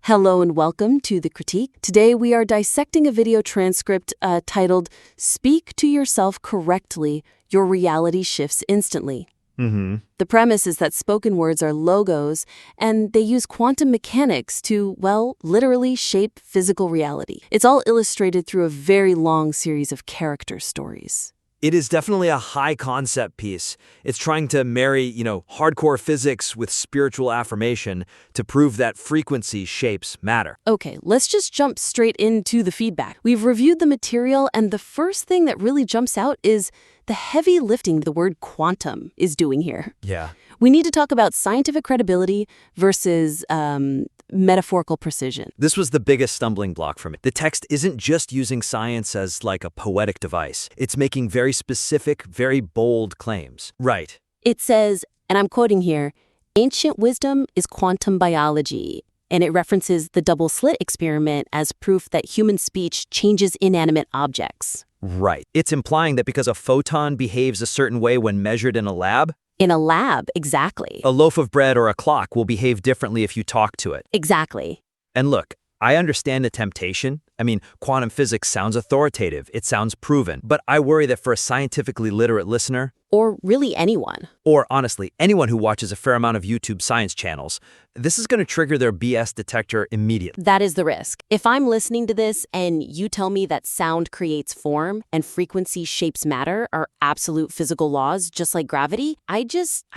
Hello and welcome to The Critique. Today we are dissecting a video transcript titled, Speak to Yourself Correctly, Your Reality Shifts Instantly. The premise is that spoken words are logos, and they use quantum mechanics to, well, literally shape physical reality. It's all illustrated through a very long series of character stories. It is definitely a high-concept piece. It's trying to marry, hardcore physics with spiritual affirmation to prove that frequency shapes matter. Okay, let's just jump straight into the feedback. We've reviewed the material, and the first thing that really jumps out is the heavy lifting the word quantum is doing here. Yeah. We need to talk about scientific credibility versus metaphorical precision. This was the biggest stumbling block for me. The text isn't just using science as like a poetic device. It's making very specific, very bold claims. Right. It says, and I'm quoting here, ancient wisdom is quantum biology. And it references the double slit experiment as proof that human speech changes inanimate objects. Right. It's implying that because a photon behaves a certain way when measured in a lab, in a lab, exactly. a loaf of bread or a clock will behave differently if you talk to it. Exactly. And look, I understand the temptation. Quantum physics sounds authoritative. It sounds proven. But I worry that for a scientifically literate listener, or really anyone, or honestly, anyone who watches a fair amount of YouTube science channels, this is going to trigger their BS detector immediately. that is the risk. If I'm listening to this and you tell me that sound creates form and frequency shapes matter are absolute physical laws, just like gravity, I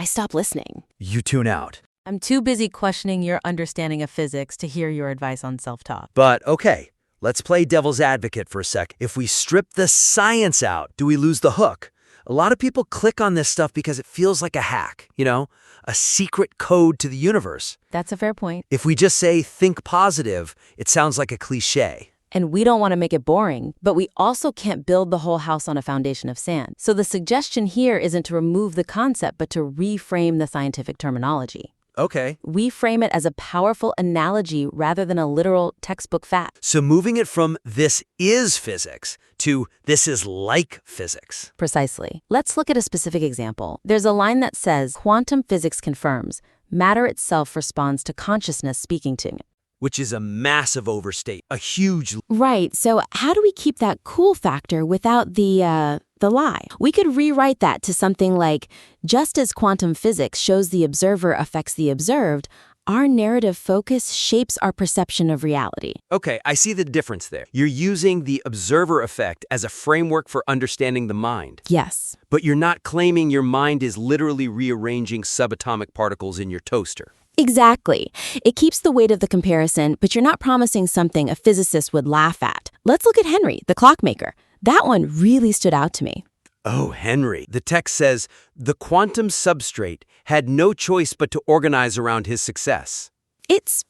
stop listening. You tune out. I'm too busy questioning your understanding of physics to hear your advice on self-talk. But okay, let's play devil's advocate for a sec. If we strip the science out, do we lose the hook? A lot of people click on this stuff because it feels like a hack, a secret code to the universe. That's a fair point. If we just say, think positive, it sounds like a cliche. And we don't want to make it boring, but we also can't build the whole house on a foundation of sand. So the suggestion here isn't to remove the concept, but to reframe the scientific terminology. Okay. We frame it as a powerful analogy rather than a literal textbook fact. So moving it from this is physics to this is like physics. Precisely. Let's look at a specific example. There's a line that says, quantum physics confirms, matter itself responds to consciousness speaking to it. Which is a massive overstate, a huge... Right, so how do we keep that cool factor without the lie? We could rewrite that to something like, just as quantum physics shows the observer affects the observed, our narrative focus shapes our perception of reality. Okay, I see the difference there. You're using the observer effect as a framework for understanding the mind. Yes. But you're not claiming your mind is literally rearranging subatomic particles in your toaster. Exactly. It keeps the weight of the comparison, but you're not promising something a physicist would laugh at. Let's look at Henry, the clockmaker. That one really stood out to me. Oh, Henry. The text says, the quantum substrate had no choice but to organize around his success. It's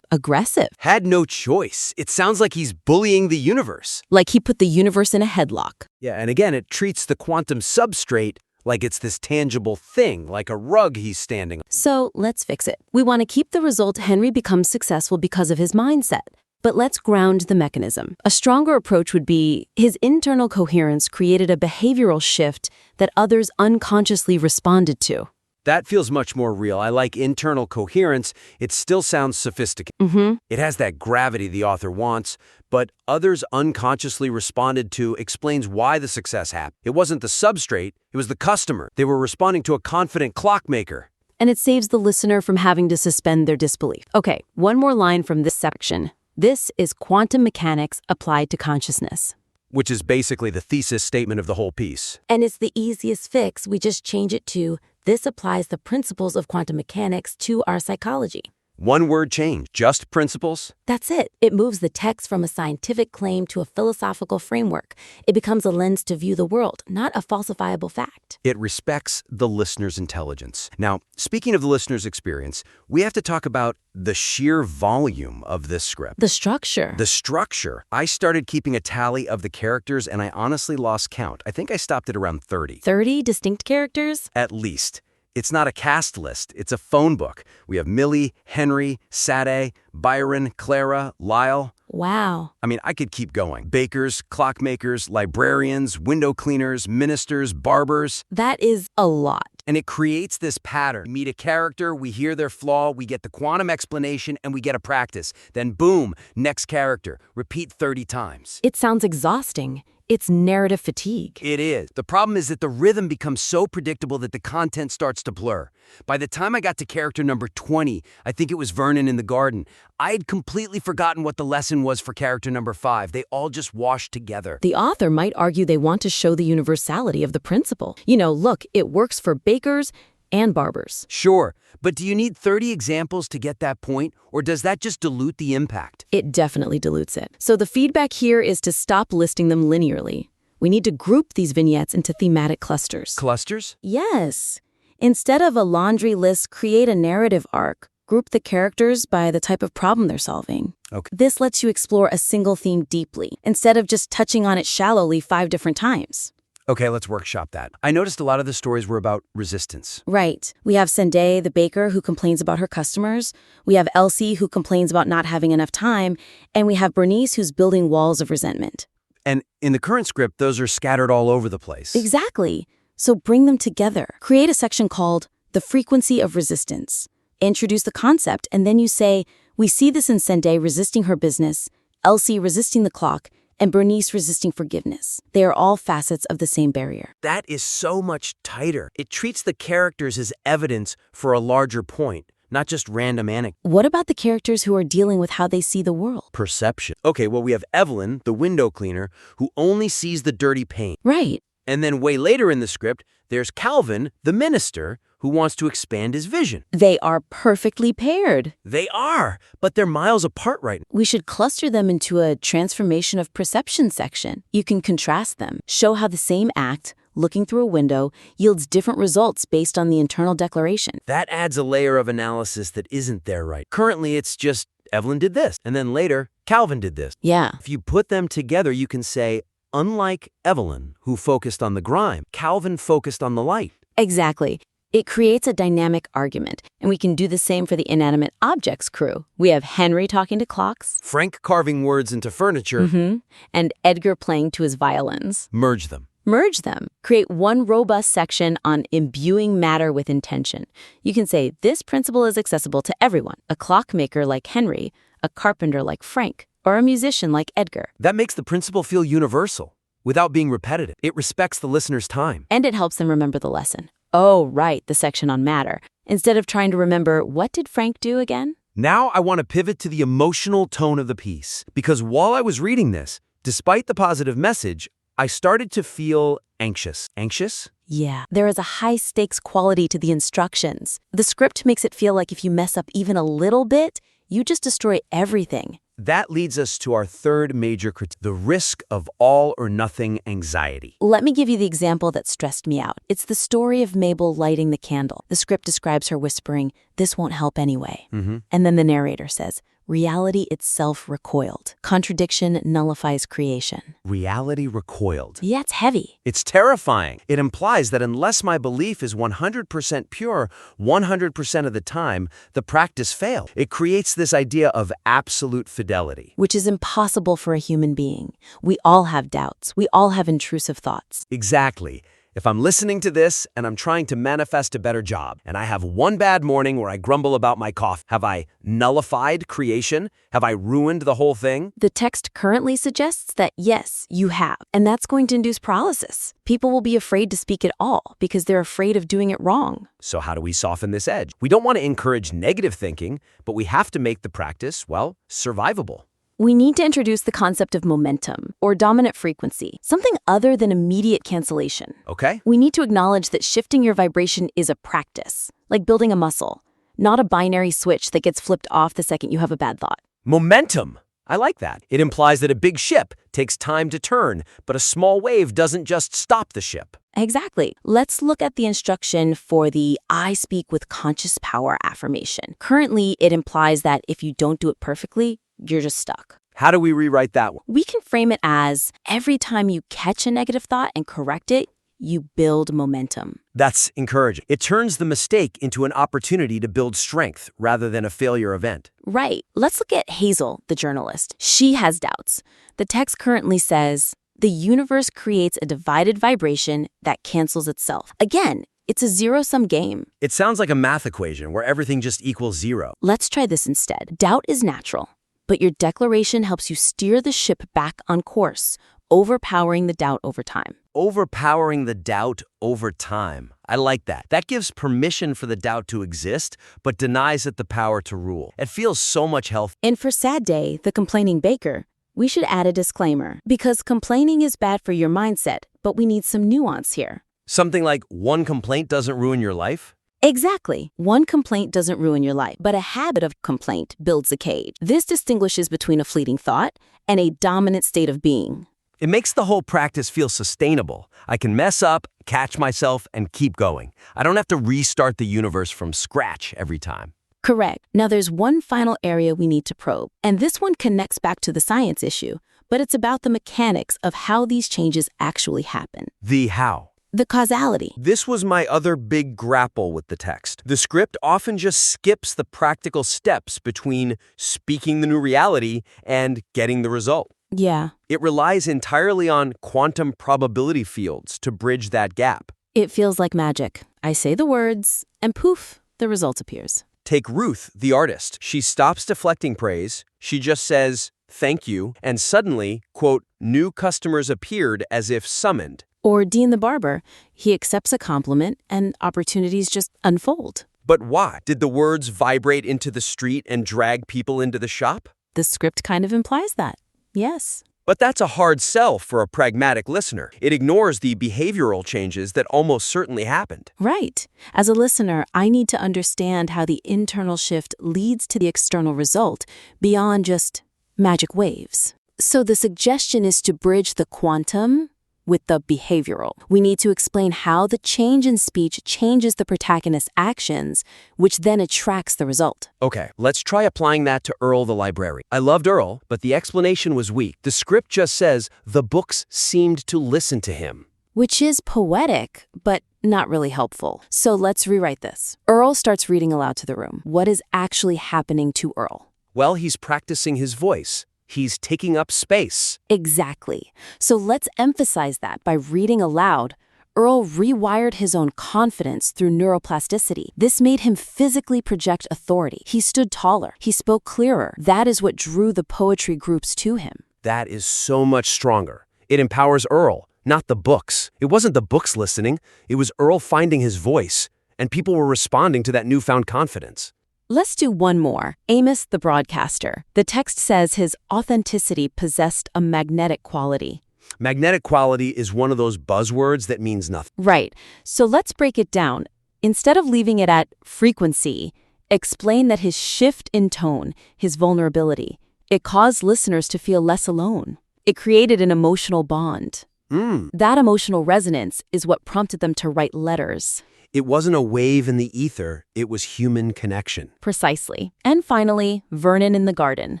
aggressive. Had no choice. It sounds like he's bullying the universe. Like he put the universe in a headlock. Yeah, and again, it treats the quantum substrate like it's this tangible thing, like a rug he's standing on. So let's fix it. We want to keep the result Henry becomes successful because of his mindset. But let's ground the mechanism. A stronger approach would be his internal coherence created a behavioral shift that others unconsciously responded to. That feels much more real. I like internal coherence. It still sounds sophisticated. It has that gravity the author wants, but others unconsciously responded to explains why the success happened. It wasn't the substrate, it was the customer. They were responding to a confident clockmaker. And it saves the listener from having to suspend their disbelief. Okay, one more line from this section. This is quantum mechanics applied to consciousness. Which is basically the thesis statement of the whole piece. And it's the easiest fix. We just change it to, this applies the principles of quantum mechanics to our psychology. One word change, just principles? That's it. It moves the text from a scientific claim to a philosophical framework. It becomes a lens to view the world, not a falsifiable fact. It respects the listener's intelligence. Now, speaking of the listener's experience, we have to talk about the sheer volume of this script. The structure. The structure. I started keeping a tally of the characters and I honestly lost count. I think I stopped at around 30. 30 distinct characters? At least. It's not a cast list, it's a phone book. We have Millie, Henry, Sade, Byron, Clara, Lyle. Wow. I could keep going. Bakers, clockmakers, librarians, window cleaners, ministers, barbers. That is a lot. and it creates this pattern. We meet a character, we hear their flaw, we get the quantum explanation, and we get a practice. Then boom, next character. Repeat 30 times. It sounds exhausting. It's narrative fatigue. It is. The problem is that the rhythm becomes so predictable that the content starts to blur. By the time I got to character number 20, I think it was Vernon in the garden, I had completely forgotten what the lesson was for character number 5. They all just washed together. The author might argue they want to show the universality of the principle. Look, it works for bakers and barbers. Sure, but do you need 30 examples to get that point, or does that just dilute the impact? It definitely dilutes it. So the feedback here is to stop listing them linearly. We need to group these vignettes into thematic clusters. Clusters? Yes. Instead of a laundry list, create a narrative arc. Group the characters by the type of problem they're solving. Okay. This lets you explore a single theme deeply, instead of just touching on it shallowly 5 different times. Okay, let's workshop that. I noticed a lot of the stories were about resistance. Right. We have Sendai, the baker, who complains about her customers. We have Elsie, who complains about not having enough time. And we have Bernice, who's building walls of resentment. And in the current script, those are scattered all over the place. Exactly. So bring them together. Create a section called The Frequency of Resistance. Introduce the concept, and then you say, we see this in Sendai resisting her business, Elsie resisting the clock, and Bernice resisting forgiveness. They are all facets of the same barrier. That is so much tighter. It treats the characters as evidence for a larger point, not just random anecdotes. What about the characters who are dealing with how they see the world? Perception. Okay, well, we have Evelyn, the window cleaner, who only sees the dirty paint. Right. And then way later in the script, there's Calvin, the minister, who wants to expand his vision. They are perfectly paired. They are, but they're miles apart right now. We should cluster them into a transformation of perception section. You can contrast them, show how the same act, looking through a window, yields different results based on the internal declaration. That adds a layer of analysis that isn't there right. Currently, it's just Evelyn did this, and then later, Calvin did this. Yeah. If you put them together, you can say, unlike Evelyn, who focused on the grime, Calvin focused on the light. Exactly. It creates a dynamic argument, and we can do the same for the inanimate objects crew. We have Henry talking to clocks. Frank carving words into furniture. And Edgar playing to his violins. Merge them. Merge them. Create one robust section on imbuing matter with intention. You can say, this principle is accessible to everyone. A clockmaker like Henry, a carpenter like Frank, or a musician like Edgar. That makes the principle feel universal, without being repetitive. It respects the listener's time. And it helps them remember the lesson. Oh, right, the section on matter. Instead of trying to remember, what did Frank do again? Now I want to pivot to the emotional tone of the piece, because while I was reading this, despite the positive message, I started to feel anxious. Anxious? Yeah, there is a high-stakes quality to the instructions. The script makes it feel like if you mess up even a little bit, you just destroy everything. That leads us to our third major critique, the risk of all-or-nothing anxiety. Let me give you the example that stressed me out. It's the story of Mabel lighting the candle. The script describes her whispering, this won't help anyway. And then the narrator says, reality itself recoiled. Contradiction nullifies creation. Reality recoiled. Yeah, it's heavy. It's terrifying. It implies that unless my belief is 100% pure, 100% of the time, the practice failed. It creates this idea of absolute fidelity. Which is impossible for a human being. We all have doubts. We all have intrusive thoughts. Exactly. If I'm listening to this and I'm trying to manifest a better job, and I have one bad morning where I grumble about my coffee, have I nullified creation? Have I ruined the whole thing? The text currently suggests that yes, you have, and that's going to induce paralysis. People will be afraid to speak at all because they're afraid of doing it wrong. So how do we soften this edge? We don't want to encourage negative thinking, but we have to make the practice, well, survivable. We need to introduce the concept of momentum, or dominant frequency, something other than immediate cancellation. Okay. We need to acknowledge that shifting your vibration is a practice, like building a muscle, not a binary switch that gets flipped off the second you have a bad thought. Momentum. I like that. It implies that a big ship takes time to turn, but a small wave doesn't just stop the ship. Exactly. Let's look at the instruction for the I speak with conscious power affirmation. Currently, it implies that if you don't do it perfectly, you're just stuck. How do we rewrite that one? We can frame it as every time you catch a negative thought and correct it, you build momentum. That's encouraging. It turns the mistake into an opportunity to build strength rather than a failure event. Right. Let's look at Hazel, the journalist. She has doubts. The text currently says, the universe creates a divided vibration that cancels itself. Again, It's a zero-sum game. It sounds like a math equation where everything just equals zero. Let's try this instead. Doubt is natural, but your declaration helps you steer the ship back on course, overpowering the doubt over time. Overpowering the doubt over time. I like that. That gives permission for the doubt to exist, but denies it the power to rule. It feels so much healthier. And for Sad Day, the complaining baker, we should add a disclaimer, because complaining is bad for your mindset, but we need some nuance here. Something like one complaint doesn't ruin your life? Exactly. One complaint doesn't ruin your life, but a habit of complaint builds a cage. This distinguishes between a fleeting thought and a dominant state of being. It makes the whole practice feel sustainable. I can mess up, catch myself, and keep going. I don't have to restart the universe from scratch every time. Correct. Now there's one final area we need to probe, and this one connects back to the science issue, but it's about the mechanics of how these changes actually happen. The how. The causality. This was my other big grapple with the text. The script often just skips the practical steps between speaking the new reality and getting the result. Yeah. It relies entirely on quantum probability fields to bridge that gap. It feels like magic. I say the words, and poof, the result appears. Take Ruth, the artist. She stops deflecting praise. She just says, "Thank you," and suddenly, quote, "new customers appeared as if summoned." Or Dean the barber, he accepts a compliment and opportunities just unfold. But why? Did the words vibrate into the street and drag people into the shop? The script kind of implies that. Yes. But that's a hard sell for a pragmatic listener. It ignores the behavioral changes that almost certainly happened. Right. As a listener, I need to understand how the internal shift leads to the external result beyond just magic waves. So the suggestion is to bridge the quantum with the behavioral. We need to explain how the change in speech changes the protagonist's actions, which then attracts the result. Okay, let's try applying that to Earl the librarian. I loved Earl, but the explanation was weak. The script just says, the books seemed to listen to him. Which is poetic, but not really helpful. So let's rewrite this. Earl starts reading aloud to the room. What is actually happening to Earl? Well, he's practicing his voice. He's taking up space. Exactly. So let's emphasize that by reading aloud, Earl rewired his own confidence through neuroplasticity. This made him physically project authority. He stood taller. He spoke clearer. That is what drew the poetry groups to him. That is so much stronger. It empowers Earl, not the books. It wasn't the books listening. It was Earl finding his voice, and people were responding to that newfound confidence. Let's do one more. Amos the broadcaster. The text says his authenticity possessed a magnetic quality. Magnetic quality is one of those buzzwords that means nothing. Right. So let's break it down. Instead of leaving it at frequency, explain that his shift in tone, his vulnerability, it caused listeners to feel less alone. It created an emotional bond. That emotional resonance is what prompted them to write letters. It wasn't a wave in the ether, it was human connection. Precisely. And finally, Vernon in the garden.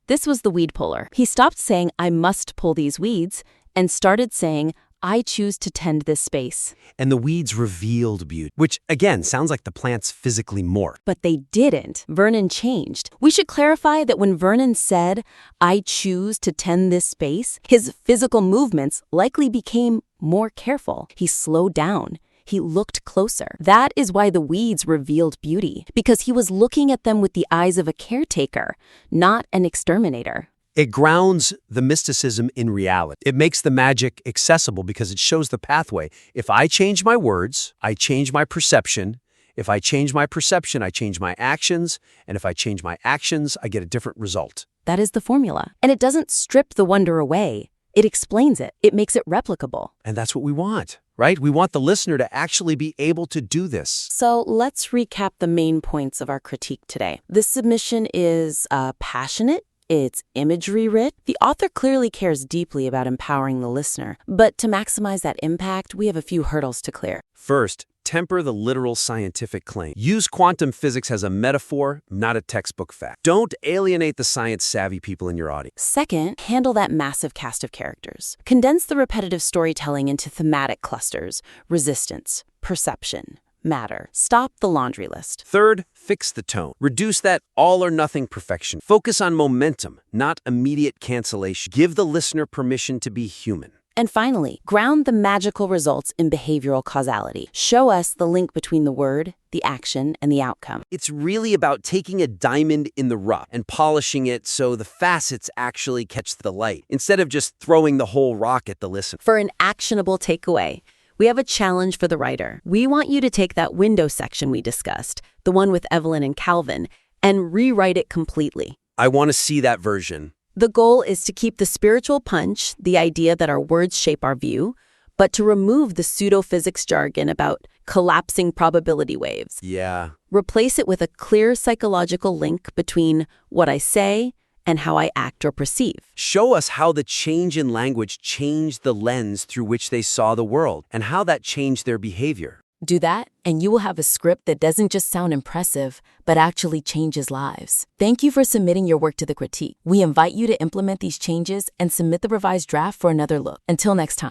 This was the weed puller. He stopped saying, "I must pull these weeds," and started saying, "I choose to tend this space." And the weeds revealed beauty, which, again, sounds like the plants physically morphed. But they didn't. Vernon changed. We should clarify that when Vernon said, "I choose to tend this space," his physical movements likely became more careful. He slowed down. He looked closer. That is why the weeds revealed beauty, because he was looking at them with the eyes of a caretaker, not an exterminator. It grounds the mysticism in reality. It makes the magic accessible because it shows the pathway. If I change my words, I change my perception. If I change my perception, I change my actions. And if I change my actions, I get a different result. That is the formula. And it doesn't strip the wonder away. It explains it. It makes it replicable. And that's what we want, right? We want the listener to actually be able to do this. So let's recap the main points of our critique today. This submission is passionate. It's imagery-rich. The author clearly cares deeply about empowering the listener. But to maximize that impact, we have a few hurdles to clear. First, temper the literal scientific claim. Use quantum physics as a metaphor, not a textbook fact. Don't alienate the science-savvy people in your audience. Second, handle that massive cast of characters. Condense the repetitive storytelling into thematic clusters: resistance, perception, matter. Stop the laundry list. Third, fix the tone. Reduce that all-or-nothing perfection. Focus on momentum, not immediate cancellation. Give the listener permission to be human. And finally, ground the magical results in behavioral causality. Show us the link between the word, the action, and the outcome. It's really about taking a diamond in the rough and polishing it so the facets actually catch the light, instead of just throwing the whole rock at the listener. For an actionable takeaway, we have a challenge for the writer. We want you to take that window section we discussed, the one with Evelyn and Calvin, and rewrite it completely. I want to see that version. The goal is to keep the spiritual punch, the idea that our words shape our view, but to remove the pseudo-physics jargon about collapsing probability waves. Yeah. Replace it with a clear psychological link between what I say and how I act or perceive. Show us how the change in language changed the lens through which they saw the world, and how that changed their behavior. Do that, and you will have a script that doesn't just sound impressive, but actually changes lives. Thank you for submitting your work to the critique. We invite you to implement these changes and submit the revised draft for another look. Until next time.